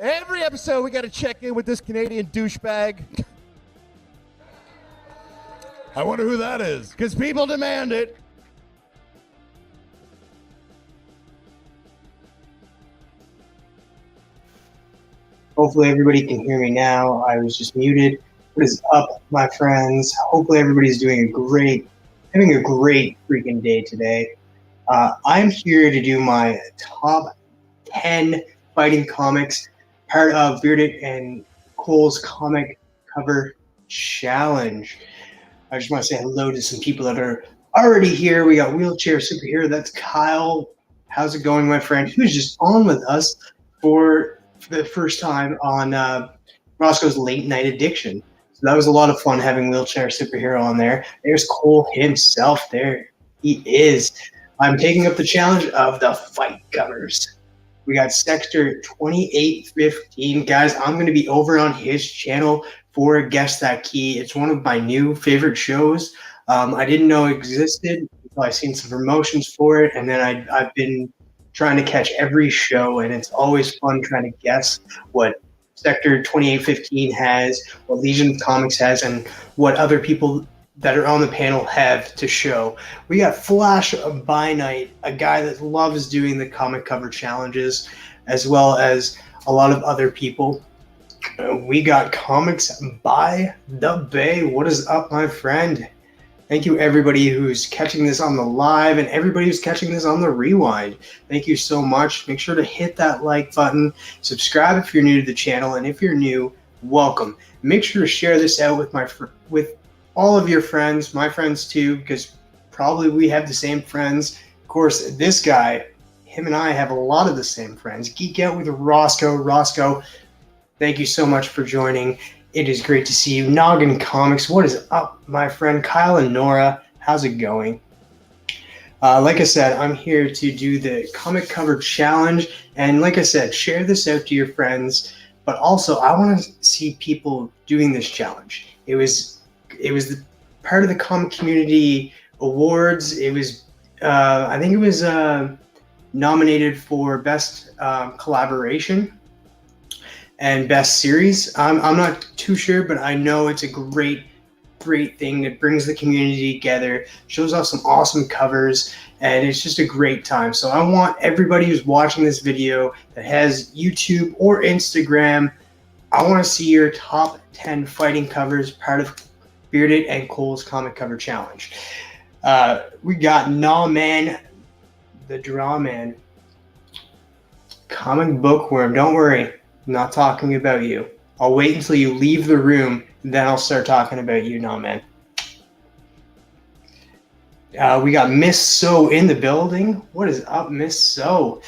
Every episode, we got to check in with this Canadian douchebag. I wonder who that is. Because people demand it. Hopefully everybody can hear me now. I was just muted. What is up, my friends? Hopefully everybody's having a great freaking day today. I'm here to do my top 10 fighting comics, part of Bearded and Cole's comic cover challenge. I just want to say hello to some people that are already here. We got Wheelchair Superhero. That's Kyle. How's it going, my friend? He was just on with us for the first time on Roscoe's Late Night Addiction. So that was a lot of fun having Wheelchair Superhero on there. There's Cole himself there. He is. I'm taking up the challenge of the fight covers. We got Sector 2815. Guys, I'm going to be over on his channel for Guess That Key. It's one of my new favorite shows. I didn't know it existed until I seen some promotions for it, and then I've been trying to catch every show, and it's always fun trying to guess what Sector 2815 has, what Legion of Comics has, and what other people that are on the panel have to show. We got Flash by Night, a guy that loves doing the comic cover challenges, as well as a lot of other people. We got Comics by the Bay. What is up, my friend? Thank you, everybody who's catching this on the live and everybody who's catching this on the rewind. Thank you so much. Make sure to hit that like button. Subscribe if you're new to the channel, and if you're new, welcome. Make sure to share this out with all of your friends, my friends too, because probably we have the same friends. Of course, this guy, him and I have a lot of the same friends. Geek Out with Roscoe. Roscoe, thank you so much for joining. It is great to see you. Noggin Comics, what is up, my friend? Kyle and Nora, how's it going? Like I said, I'm here to do the comic cover challenge. And like I said, share this out to your friends. But also, I want to see people doing this challenge. It was the part of the comic community awards. It was, I think it was nominated for best collaboration and best series. I'm not too sure, but I know it's a great thing that brings the community together, shows off some awesome covers, and it's just a great time. So I want everybody who's watching this video that has YouTube or Instagram, I want to see your top 10 fighting covers, part of Bearded and Cole's comic cover challenge. We got Nah Man, the Draw Man, Comic Bookworm. Don't worry, I'm not talking about you. I'll wait until you leave the room, then I'll start talking about you, Nah Man. We got Miss So in the building. What is up, Miss So?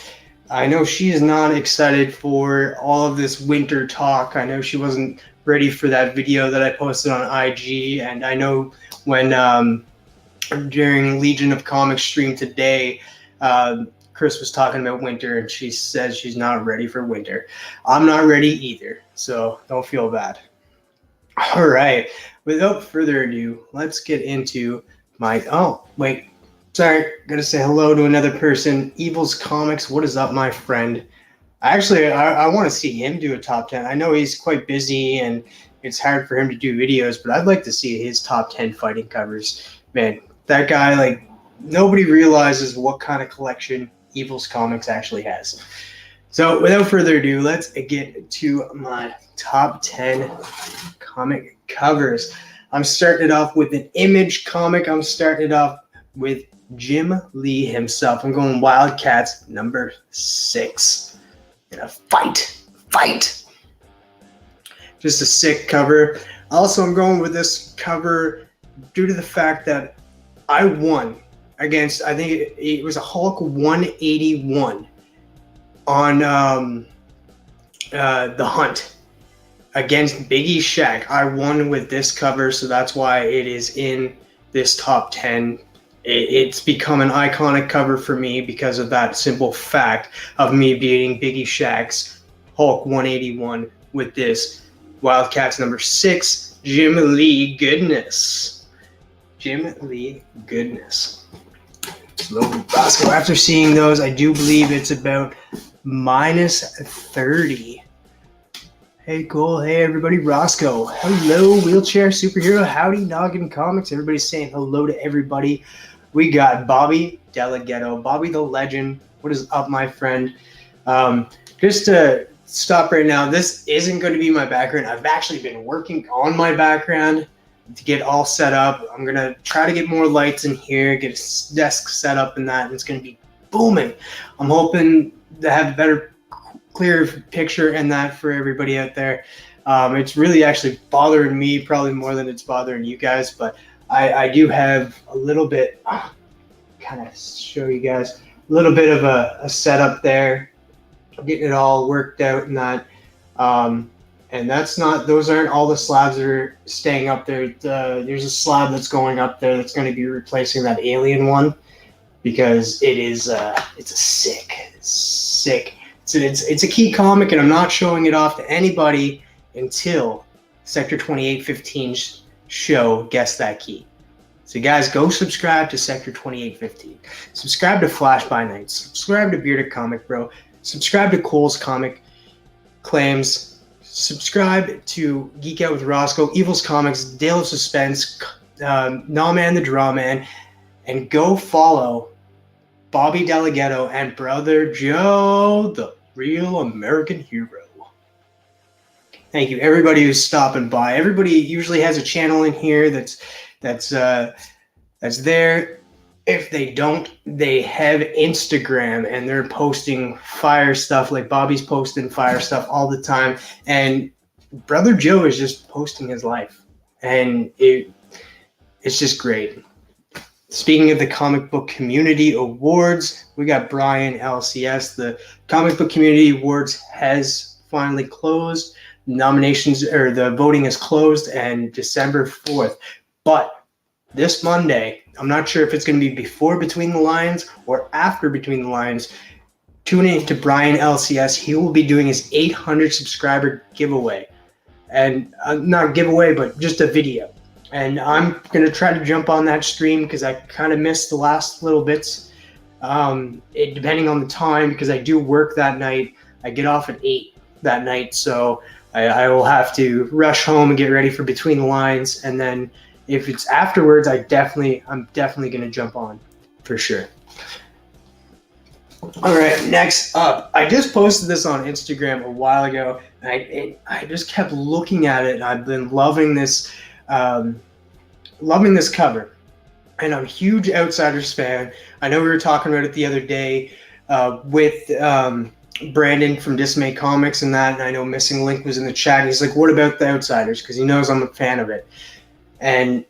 I know she is not excited for all of this winter talk. I know she wasn't ready for that video that I posted on IG, and I know when during Legion of Comics stream today, Chris was talking about winter, and she says she's not ready for winter. I'm not ready either, so don't feel bad. All right, without further ado, let's get into my, oh, wait, sorry, gotta say hello to another person. Evil's Comics, what is up, my friend? Actually, I want to see him do a top 10. I know he's quite busy, and it's hard for him to do videos, but I'd like to see his top 10 fighting covers. Man, that guy, like, nobody realizes what kind of collection Evil's Comics actually has. So without further ado, let's get to my top 10 comic covers. I'm starting it off with an Image comic. I'm starting it off with Jim Lee himself. I'm going Wildcats number 6. In a fight. Just a sick cover. Also, I'm going with this cover due to the fact that I won against, I think it was a Hulk 181 on The Hunt against Biggie Shaq. I won with this cover, so that's why it is in this top 10. It's become an iconic cover for me because of that simple fact of me beating Biggie Shaq's Hulk 181 with this Wildcats number 6, Jim Lee goodness. Jim Lee goodness. Slow Roscoe. After seeing those, I do believe it's about minus 30 Hey, cool. Hey, everybody. Roscoe. Hello, wheelchair superhero. Howdy, Noggin Comics. Everybody's saying hello to everybody. We got Bobby Delaghetto, Bobby the Legend. What is up, my friend? Just to stop right now, this isn't going to be my background. I've actually been working on my background to get all set up. I'm going to try to get more lights in here, get a desk set up and that, and it's going to be booming. I'm hoping to have a better clear picture and that for everybody out there. It's really actually bothering me probably more than it's bothering you guys, but I do have a little bit, kind of show you guys, a little bit of a setup there, getting it all worked out and that. And those aren't all the slabs that are staying up there. There's a slab that's going up there that's going to be replacing that alien one, because it's a sick. It's a key comic, and I'm not showing it off to anybody until Sector 2815 show Guess That Key. So guys, go subscribe to Sector 2815. Subscribe to Flash by Night. Subscribe to Bearded Comic Bro. Subscribe to Cole's Comic Claims. Subscribe to Geek Out with Roscoe, Evil's Comics, Dale of Suspense, Man the Draw Man, and go follow Bobby Delaghetto and Brother Joe, the real American hero. Thank you, everybody who's stopping by. Everybody usually has a channel in here that's there. If they don't, they have Instagram and they're posting fire stuff. Like Bobby's posting fire stuff all the time, and Brother Joe is just posting his life, and it's just great. Speaking of the Comic Book Community Awards, we got Brian LCS. The Comic Book Community Awards has finally closed. Nominations, or the voting is closed, and December 4th. But this Monday, I'm not sure if it's going to be before Between the Lines or after Between the Lines. Tune in to Brian LCS. He will be doing his 800 subscriber giveaway. And not giveaway, but just a video. And I'm going to try to jump on that stream because I kind of missed the last little bits, depending on the time, because I do work that night. I get off at 8 that night, so I will have to rush home and get ready for Between the Lines. And then if it's afterwards, I'm definitely going to jump on for sure. All right, next up, I just posted this on Instagram a while ago, and I just kept looking at it, and I've been loving this cover, and I'm a huge Outsiders fan. I know we were talking about it the other day with Brandon from Dismay Comics and that, and I know Missing Link was in the chat. He's like, what about the Outsiders? Because he knows I'm a fan of it. And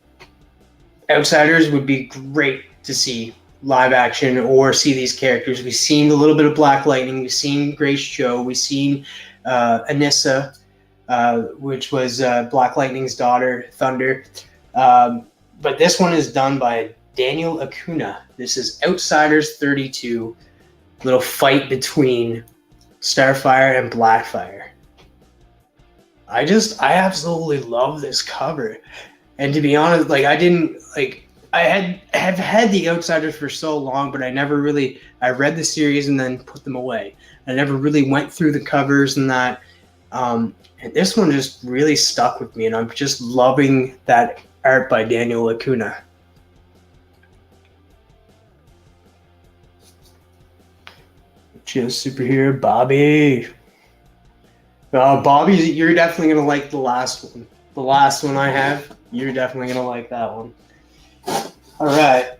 Outsiders would be great to see live action or see these characters. We've seen a little bit of Black Lightning. We've seen Grace Joe. We've seen Anissa, which was Black Lightning's daughter, Thunder. But this one is done by Daniel Acuna. This is Outsiders 32, little fight between Starfire and Blackfire. I absolutely love this cover. And to be honest, I have had the Outsiders for so long, but I read the series and then put them away. I never really went through the covers and that. And this one just really stuck with me, and I'm just loving that art by Daniel Acuna. Just superhero Bobby. Bobby, you're definitely going to like the last one. The last one I have, you're definitely going to like that one. All right.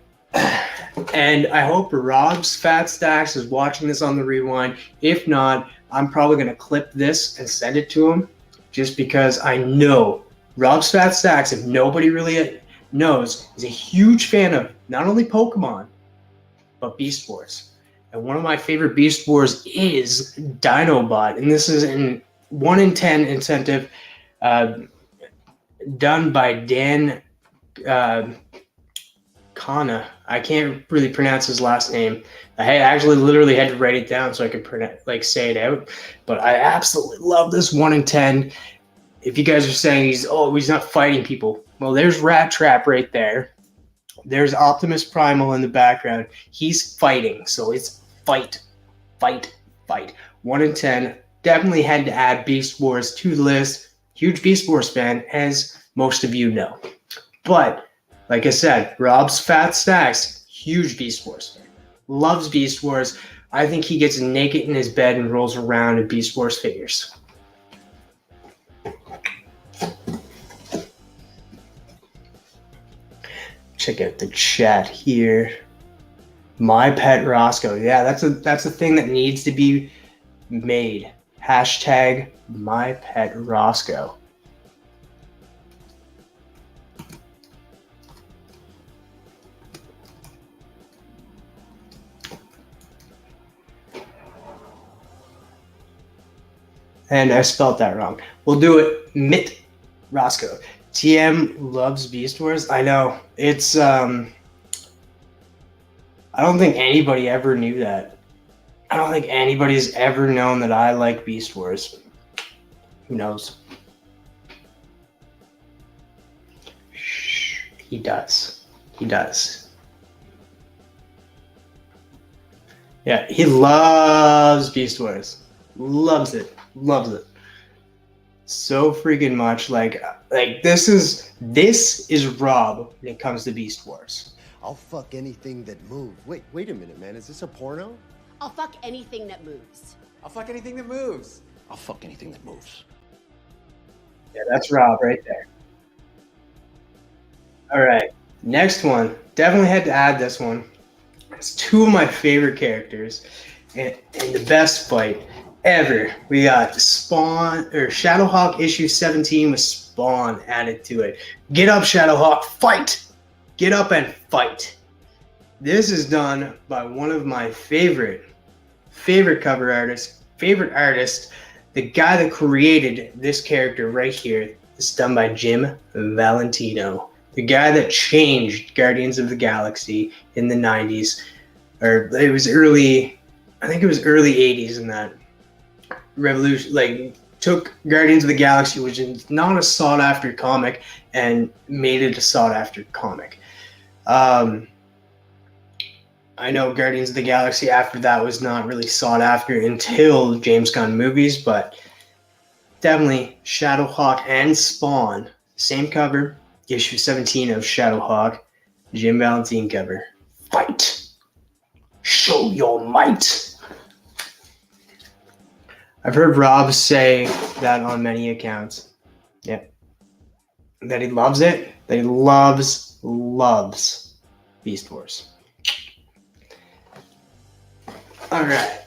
And I hope Rob's Fat Stacks is watching this on the rewind. If not, I'm probably going to clip this and send it to him, just because I know Rob's Fat Stacks, if nobody really knows, is a huge fan of not only Pokemon, but Beast Wars. And one of my favorite Beast Wars is Dinobot. And this is a 1 in 10 incentive done by Dan Kana. I can't really pronounce his last name. I actually literally had to write it down so I could say it out. But I absolutely love this 1 in 10. If you guys are saying he's not fighting people, well, there's Rat Trap right there. There's Optimus Primal in the background. He's fighting, so it's fight. 1 in 10. definitely had to add Beast Wars to the list. Huge Beast Wars fan, as most of you know. But, like I said, Rob's Fat Stacks, huge Beast Wars fan. Loves Beast Wars. I think he gets naked in his bed and rolls around in Beast Wars figures. Check out the chat here. My Pet Roscoe. Yeah, that's a thing that needs to be made. Hashtag My Pet Roscoe. And I spelled that wrong. We'll do it. Mitt Roscoe. TM loves Beast Wars. I know. It's I don't think anybody ever knew that. I don't think anybody's ever known that I like Beast Wars. Who knows? He does. He does. Yeah, he loves Beast Wars. Loves it. Loves it. So freaking much. Like this is Rob when it comes to Beast Wars. I'll fuck anything that moves. Wait a minute, man. Is this a porno? I'll fuck anything that moves. I'll fuck anything that moves. I'll fuck anything that moves. Yeah, that's Rob right there. All right. Next one. Definitely had to add this one. It's two of my favorite characters in the best fight ever. We got Spawn or Shadowhawk issue 17 with Spawn added to it. Get up, Shadowhawk, fight! Get up and fight. This is done by one of my favorite cover artists, the guy that created this character right here. It's done by Jim Valentino, the guy that changed Guardians of the Galaxy in the 90s, or it was early 80s in that revolution, like took Guardians of the Galaxy, which is not a sought after comic, and made it a sought after comic. I know Guardians of the Galaxy after that was not really sought after until James Gunn movies, but definitely Shadowhawk and Spawn, same cover, issue 17 of Shadowhawk, Jim Valentine cover. Fight! Show your might! I've heard Rob say that on many accounts. Yep. That he loves it. That he loves Beast Wars. Alright.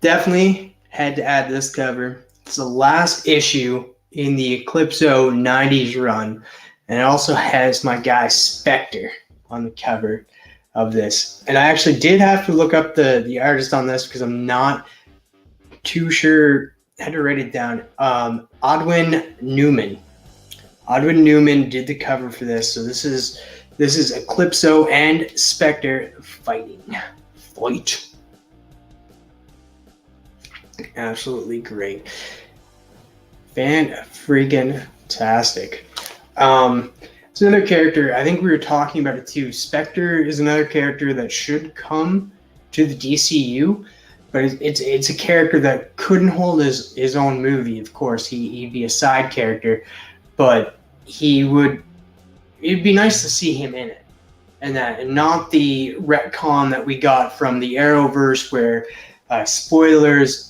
Definitely had to add this cover. It's the last issue in the Eclipso 90s run. And it also has my guy Spectre on the cover of this. And I actually did have to look up the artist on this because I'm not too sure. I had to write it down. Odwin Newman. Odwin Newman did the cover for this. So this is Eclipso and Spectre fighting. Fight. Absolutely great. Fan-freaking-tastic. It's another character. I think we were talking about it too. Spectre is another character that should come to the DCU, but it's a character that couldn't hold his own movie. Of course, he'd be a side character, but it'd be nice to see him in it, and not the retcon that we got from the Arrowverse, where spoilers,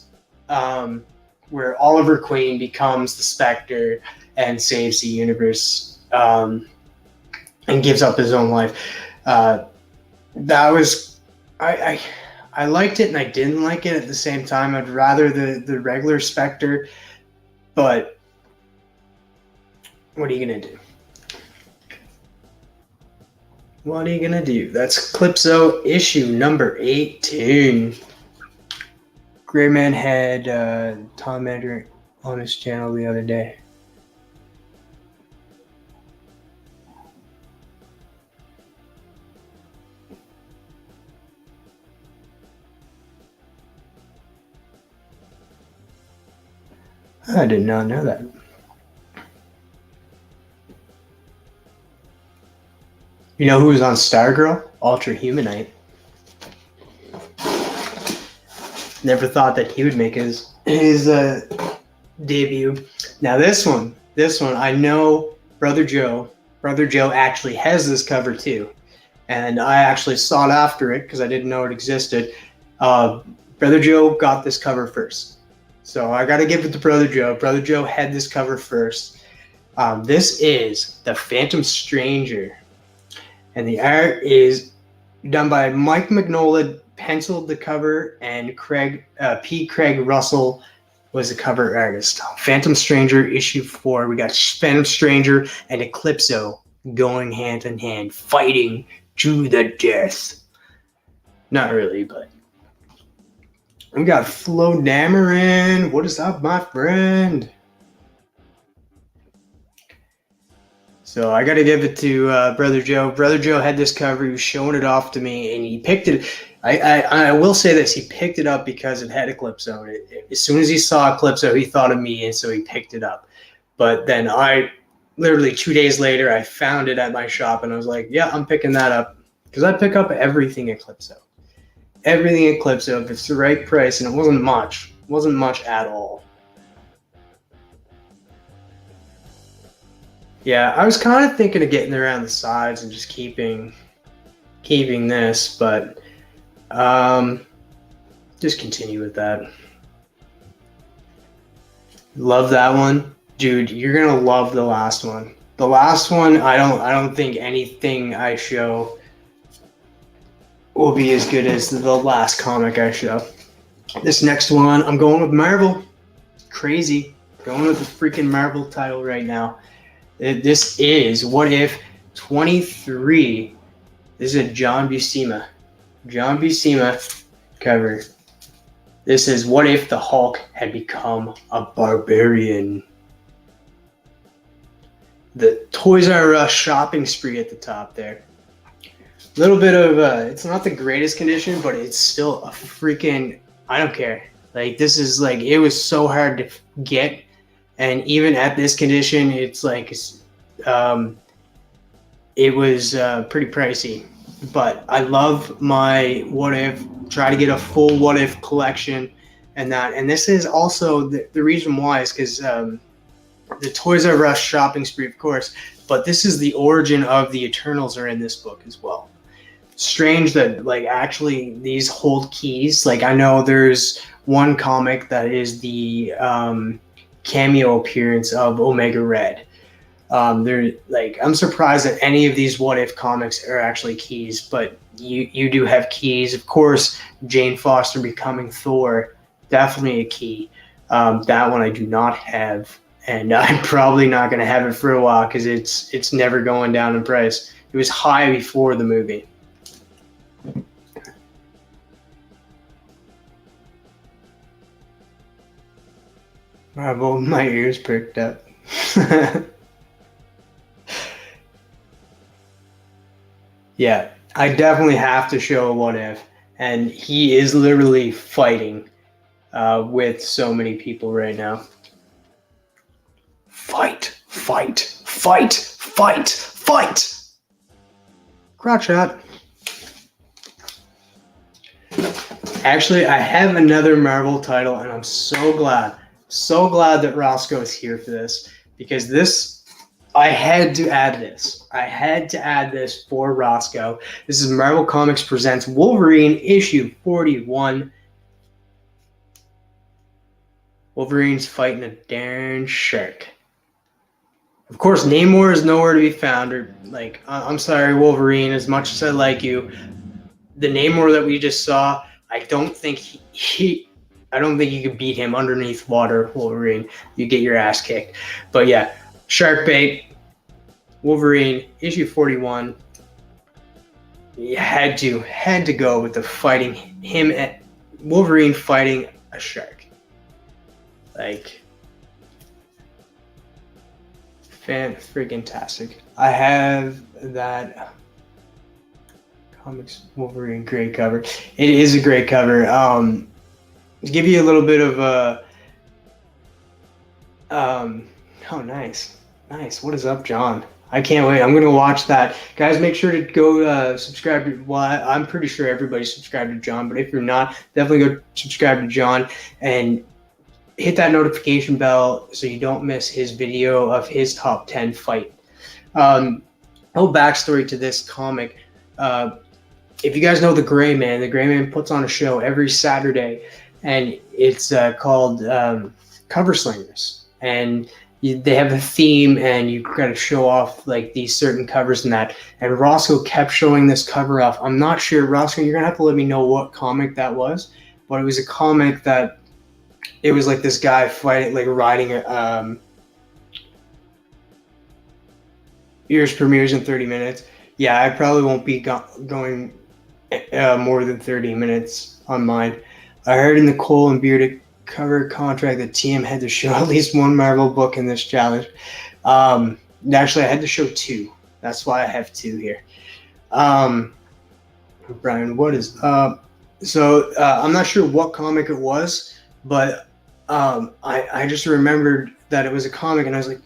where Oliver Queen becomes the Spectre and saves the universe, and gives up his own life. That was I liked it and I didn't like it at the same time. I'd rather the regular Spectre, but what are you gonna do? What are you gonna do? That's Eclipso issue number 18. Gray Man had Tom Eder on his channel the other day. I did not know that. You know who was on Stargirl? Ultra Humanite. Never thought that he would make his his debut. Now this one, I know Brother Joe actually has this cover too, and I actually sought after it because I didn't know it existed. Brother Joe got this cover first, so I got to give it to Brother Joe. Brother Joe had this cover first. This is the Phantom Stranger, and the art is done by Mike Mignola, penciled the cover, and Craig Russell was the cover artist. Phantom Stranger issue 4. We got Phantom Stranger and Eclipso going hand in hand, fighting to the death. Not really, but we got Flo Dameron. What is up, my friend? So I got to give it to Brother Joe. Brother Joe had this cover. He was showing it off to me, and he picked it. I will say this. He picked it up because it had Eclipso. As soon as he saw Eclipso, he thought of me, and so he picked it up. But then literally 2 days later, I found it at my shop, and I was like, yeah, I'm picking that up. Because I pick up everything Eclipso. Everything Eclipso, if it's the right price, and it wasn't much. It wasn't much at all. Yeah, I was kind of thinking of getting around the sides and just keeping this, but just continue with that. Love that one. Dude, you're gonna love the last one. The last one, I don't think anything I show will be as good as the last comic I show. This next one, I'm going with Marvel. Crazy. Going with the freaking Marvel title right now. This is What If 23. This is a John Buscema cover. This is What If the Hulk had become a barbarian. The Toys R Us shopping spree at the top there. A little bit of, it's not the greatest condition, but it's still a freaking, I don't care. Like, this is like, it was so hard to get. And even at this condition, it's like, it was pretty pricey. But I love my What If, try to get a full What If collection and that. And this is also, the reason why is because the Toys R Us shopping spree, of course, but this is the origin of the Eternals are in this book as well. Strange that, like, actually these hold keys. Like, I know there's one comic that is the cameo appearance of Omega Red. They're like, I'm surprised that any of these What If comics are actually keys, but you do have keys. Of course, Jane Foster becoming Thor, definitely a key. That one I do not have, and I'm probably not going to have it for a while because it's never going down in price. It was high before the movie. Well, my ears perked up. Yeah, I definitely have to show a What If, and he is literally fighting with so many people right now. Fight, fight, fight, fight, fight! Crotch shot. Actually, I have another Marvel title, and I'm so glad that Roscoe is here for this, because this, I had to add this. I had to add this for Roscoe. This is Marvel Comics Presents Wolverine issue 41. Wolverine's fighting a darn shark. Of course, Namor is nowhere to be found. Or, like, I'm sorry, Wolverine, as much as I like you, the Namor that we just saw, I don't think I don't think you could beat him underneath water, Wolverine. You get your ass kicked. But yeah, shark bait, Wolverine, issue 41. You had to go with the fighting him at Wolverine fighting a shark. Like, freaking-tastic. I have that Comics Wolverine great cover. It is a great cover. To give you a little bit of a oh, nice. What is up, John? I can't wait. I'm gonna watch that, guys. Make sure to go subscribe to, well, I'm pretty sure everybody's subscribed to John, but if you're not, definitely go subscribe to John. And hit that notification bell so you don't miss his video of his top 10 fight. No backstory to this comic. If you guys know the Gray Man puts on a show every Saturday, and it's called Cover Slingers. And they have a theme, and you got to show off like these certain covers and that. And Roscoe kept showing this cover off. I'm not sure, Roscoe, you're gonna have to let me know what comic that was. But it was a comic that it was like this guy fighting, like riding a yours premieres in 30 minutes. Yeah, I probably won't be going more than 30 minutes on mine. I heard in the Cole and Bearded cover contract that TM had to show at least one Marvel book in this challenge. Actually, I had to show 2. That's why I have 2 here. Brian, what is up? So I'm not sure what comic it was, but I just remembered that it was a comic, and I was like,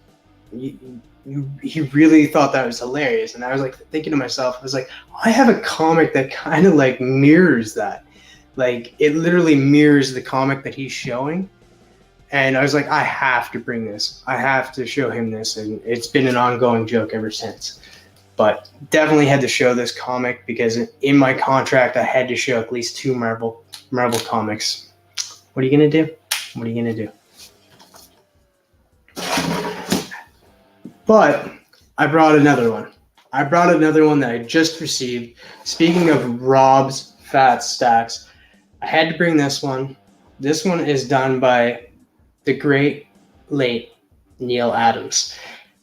he really thought that was hilarious. And I was like thinking to myself, I was like, I have a comic that kind of like mirrors that. Like, it literally mirrors the comic that he's showing. And I was like, I have to bring this. I have to show him this. And it's been an ongoing joke ever since. But definitely had to show this comic because in my contract, I had to show at least 2 Marvel comics. What are you going to do? What are you going to do? But I brought another one. I brought another one that I just received. Speaking of Rob's Fat Stacks, I had to bring this one. This one is done by the great late Neil Adams.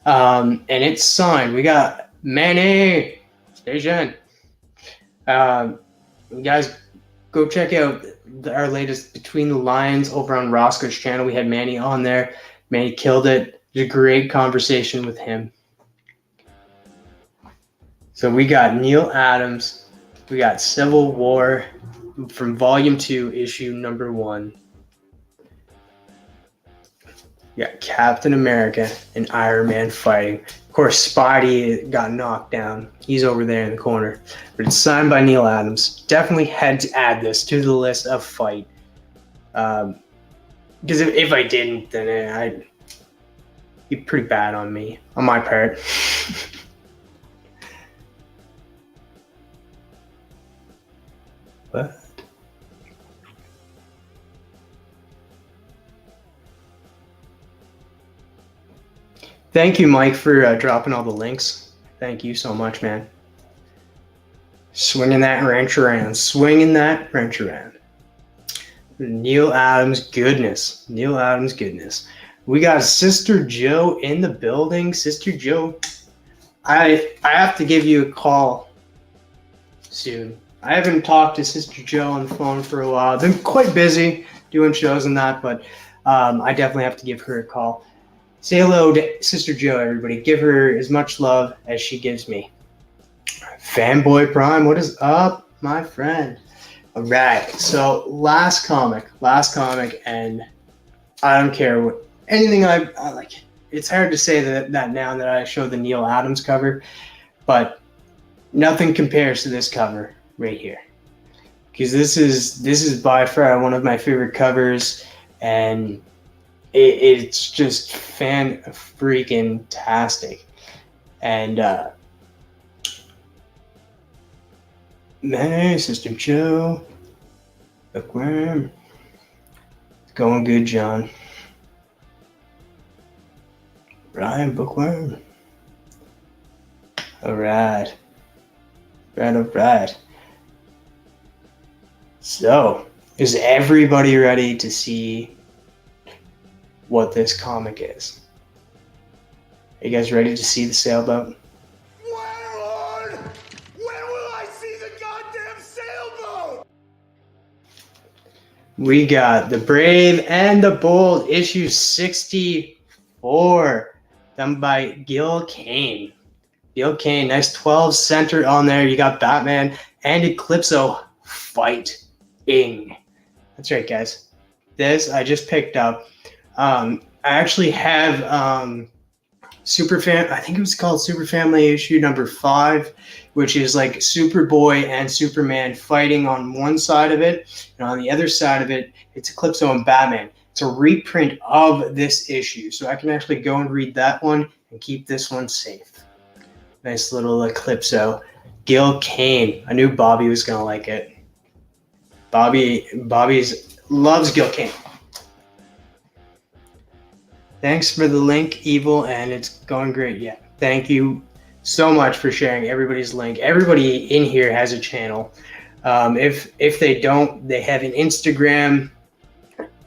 And it's signed. We got Manny Station. You guys go check out our latest Between the Lines over on Roscoe's channel. We had Manny on there. Manny killed it. It was a great conversation with him. So we got Neil Adams. We got Civil War from Volume 2, issue number 1. We got Captain America and Iron Man fighting. Of course, Spidey got knocked down. He's over there in the corner. But it's signed by Neil Adams. Definitely had to add this to the list of fight. Because if I didn't, then I'd be pretty bad on me, on my part. What? Thank you, Mike, for dropping all the links. Thank you so much, man. Swinging that wrench around. Swinging that wrench around. Neil Adams goodness. Neil Adams goodness. We got Sister Joe in the building. Sister Joe, I have to give you a call soon. I haven't talked to Sister Joe on the phone for a while. I've been quite busy doing shows and that, but I definitely have to give her a call. Say hello to Sister Joe, everybody. Give her as much love as she gives me. Fanboy Prime, what is up, my friend? All right, so last comic, and I don't care what anything I like. It's hard to say that now that I show the Neil Adams cover, but nothing compares to this cover right here, because this is by far one of my favorite covers, and it's just fan-freaking-tastic. And man, Sister Joe, Bookworm, it's going good, John. Brian, Bookworm. All right. So, is everybody ready to see what this comic is? Are you guys ready to see the sailboat? Lord, when will I see the goddamn sailboat? We got The Brave and the Bold, issue 64, done by Gil Kane. Gil Kane, nice 12 center on there. You got Batman and Eclipso fighting. That's right, guys. This I just picked up. I actually have I think it was called Super Family issue number 5, which is like Superboy and Superman fighting on one side of it, and on the other side of it, it's Eclipso and Batman. It's a reprint of this issue, so I can actually go and read that one and keep this one safe. Nice little Eclipso. Gil Kane. I knew Bobby was gonna like it. Bobby's loves Gil Kane. Thanks for the link, Evil, and it's going great. Yeah, thank you so much for sharing everybody's link. Everybody in here has a channel. If they don't, they have an Instagram,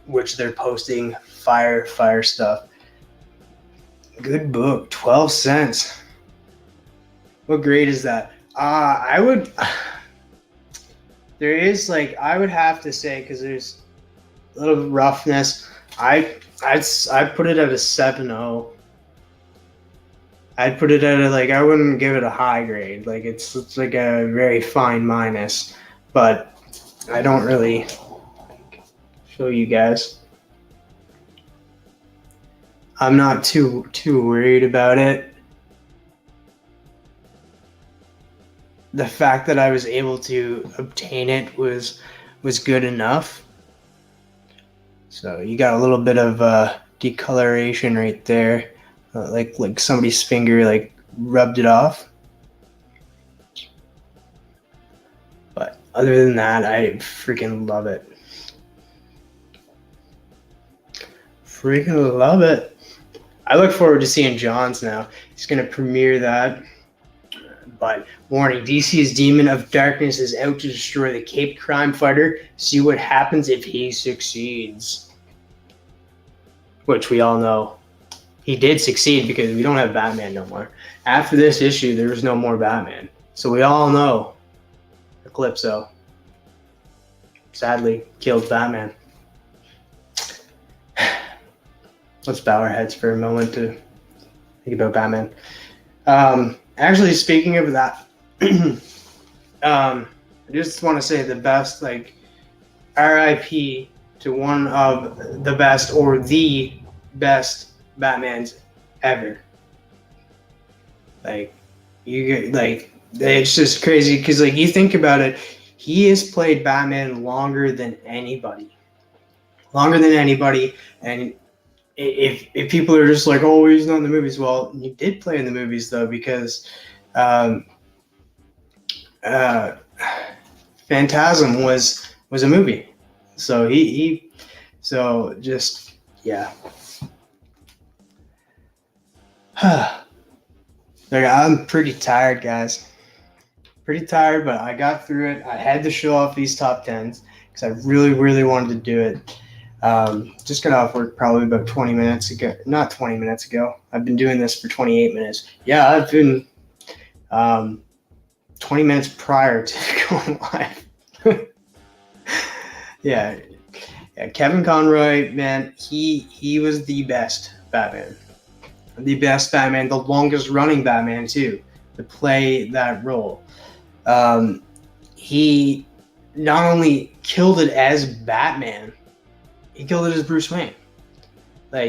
which they're posting fire stuff. Good book, 12 cents. What grade is that? I would have to say, because there's a little roughness, I'd put it at a 7.0. I'd put it at I wouldn't give it a high grade. It's like a very fine minus, but I don't really show you guys. I'm not too worried about it. The fact that I was able to obtain it was good enough. So you got a little bit of decoloration right there, like somebody's finger rubbed it off. But other than that, I freaking love it. Freaking love it. I look forward to seeing John's now. He's gonna premiere that. But warning, DC's Demon of Darkness is out to destroy the Caped Crime Fighter. See what happens if he succeeds. Which we all know. He did succeed because we don't have Batman no more. After this issue, there was no more Batman. So we all know Eclipso sadly killed Batman. Let's bow our heads for a moment to think about Batman. Actually, speaking of that, I just want to say the best, RIP to one of the best or the best Batmans ever. It's just crazy because, you think about it, he has played Batman longer than anybody. And if people are just oh, he's not in the movies, well, he did play in the movies though, because Phantasm was a movie, so yeah. I'm pretty tired, guys. Pretty tired, but I got through it. I had to show off these top 10s because I really wanted to do it. Just got off work probably about 20 minutes ago. Not 20 minutes ago. I've been doing this for 28 minutes. Yeah, I've been 20 minutes prior to going live. yeah, Kevin Conroy, man, he was the best Batman. The best Batman, the longest running Batman too, to play that role. He not only killed it as Batman, he killed it as Bruce Wayne.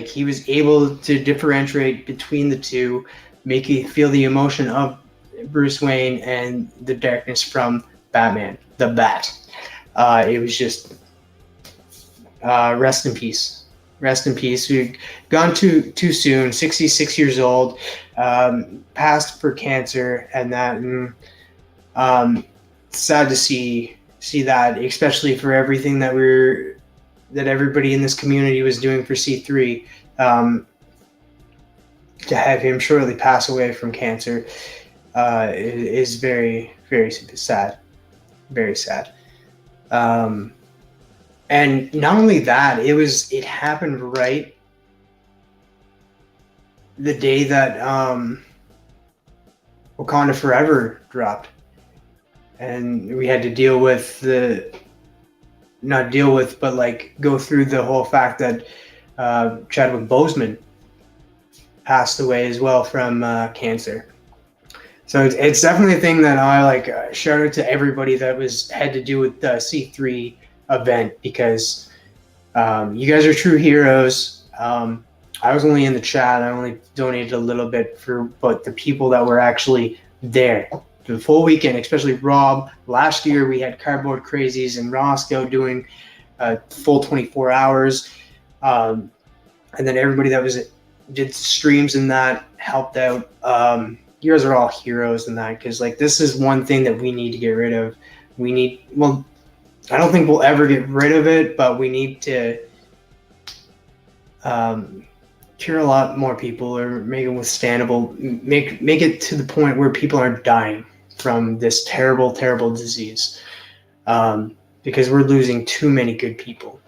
He was able to differentiate between the two, make you feel the emotion of Bruce Wayne and the darkness from Batman, the Bat. It was just rest in peace. Rest in peace. We've gone too soon. 66 years old, passed for cancer, and that. Sad to see that, especially for everything that everybody in this community was doing for C3. To have him shortly pass away from cancer is very, very sad. Very sad. And not only that, it happened right the day that Wakanda Forever dropped. And we had to go through the whole fact that Chadwick Boseman passed away as well from cancer. So it's definitely a thing that I shout out to everybody that had to do with the C3 event, because you guys are true heroes. I was only in the chat. I only donated a little bit but the people that were actually there the full weekend, especially Rob. Last year we had Cardboard Crazies and Roscoe doing full 24 hours. And then everybody that did streams and that helped out. You guys are all heroes in that, because like this is one thing that we need to get rid of. I don't think we'll ever get rid of it, but we need to cure a lot more people, or make it withstandable, make it to the point where people aren't dying from this terrible, terrible disease. Because we're losing too many good people,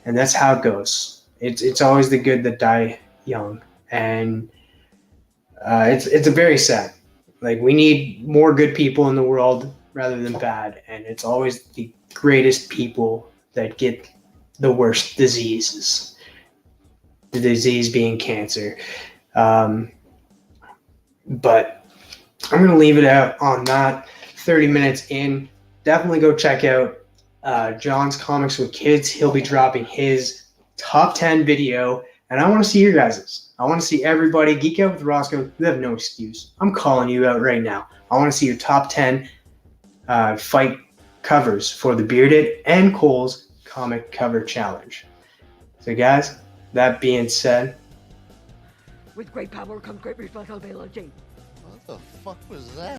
and that's how it goes. It's always the good that die young, and it's a very sad. Like, we need more good people in the world rather than bad, and it's always the greatest people that get the worst diseases. The disease being cancer. But I'm going to leave it out on that. 30 minutes in. Definitely go check out John's Comics with Kids. He'll be dropping his top 10 video, and I want to see your guys's. I want to see everybody. Geek Out with Roscoe, you have no excuse. I'm calling you out right now. I want to see your top 10 fight covers for the Bearded and Cole's comic cover challenge. So guys, that being said, with great power comes great responsibility. What the fuck was that?